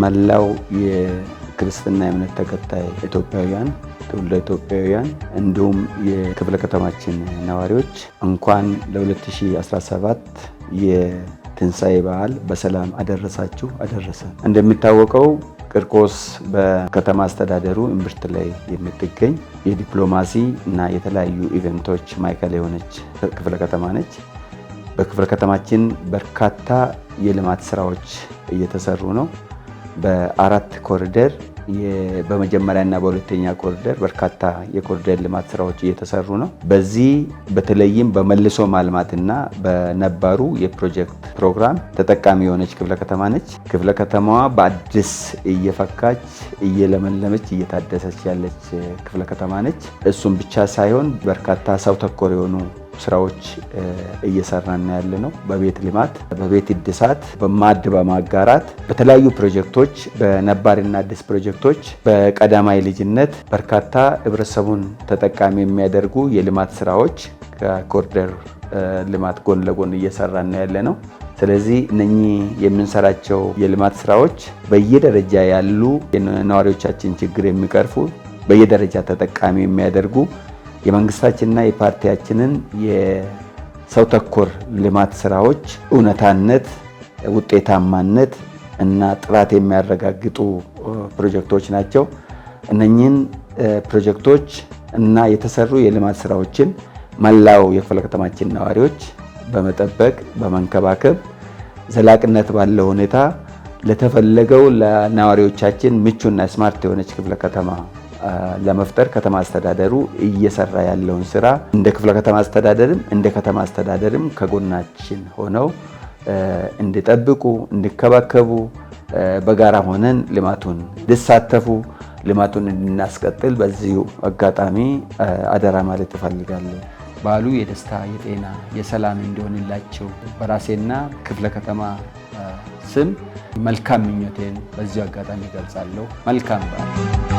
መላው የክርስትና እምነት ተከታይ ኢትዮጵያውያን ትውልደ ኢትዮጵያውያን እንዲሁም የክፍለ ከተማችን ነዋሪዎች እንኳን ለ2017 የትንሳኤ በዓል በሰላም አደረሳችሁ አደረሰን። እንደሚታወቀው ቂርቆስ በከተማ አስተዳደሩ እምብርት ላይ የምትገኝ የዲፕሎማሲ እና የተለያዩ ኢቨንቶች ማዕከል የሆነች ክፍለ ከተማ ነች። በክፍለ ከተማችን በርካታ የልማት ስራዎች እየተሰሩ ነው። በአራት ኮሪደር በመጀመሪያና በሁለተኛ ኮሪደር በርካታ የኮሪደር ልማት ስራዎች እየተሰሩ ነው። በዚህ በተለይም በመልሶ ማልማትና በነባሩ የፕሮጀክት ፕሮግራም ተጠቃሚ የሆነች ክፍለ ከተማ ነች። ክፍለ ከተማዋ በአዲስ እየፈካች እየለመለመች እየታደሰች ያለች ክፍለ ከተማ ነች። እሱም ብቻ ሳይሆን በርካታ ሰው ተኮር የሆኑ ስራዎች እየሰራን ያለ ነው። በቤት ልማት፣ በቤት እድሳት፣ በማዕድ በማጋራት በተለያዩ ፕሮጀክቶች በነባርና አዲስ ፕሮጀክቶች በቀዳማይ ልጅነት በርካታ ህብረተሰቡን ተጠቃሚ የሚያደርጉ የልማት ስራዎች ከኮሪደር ልማት ጎን ለጎን እየሰራን ያለ ነው። ስለዚህ እነኚህ የምንሰራቸው የልማት ስራዎች በየደረጃ ያሉ የነዋሪዎቻችን ችግር የሚቀርፉ በየደረጃ ተጠቃሚ የሚያደርጉ የመንግስታችንና የፓርቲያችንን የሰው ተኮር ልማት ስራዎች እውነታነት፣ ውጤታማነት እና ጥራት የሚያረጋግጡ ፕሮጀክቶች ናቸው። እነኚህን ፕሮጀክቶች እና የተሰሩ የልማት ስራዎችን መላው የክፍለ ከተማችን ነዋሪዎች በመጠበቅ በመንከባከብ ዘላቂነት ባለው ሁኔታ ለተፈለገው ለነዋሪዎቻችን ምቹና ስማርት የሆነች ክፍለ ከተማ ለመፍጠር ከተማ አስተዳደሩ እየሰራ ያለውን ስራ እንደ ክፍለ ከተማ አስተዳደርም እንደ ከተማ አስተዳደርም ከጎናችን ሆነው እንዲጠብቁ እንዲከባከቡ በጋራ ሆነን ልማቱን እንዲሳተፉ ልማቱን እንድናስቀጥል በዚሁ አጋጣሚ አደራ ማለት እፈልጋለሁ። በዓሉ የደስታ የጤና የሰላም እንዲሆንላቸው በራሴና ክፍለ ከተማ ስም መልካም ምኞቴን በዚሁ አጋጣሚ ገልጻለሁ። መልካም በዓል።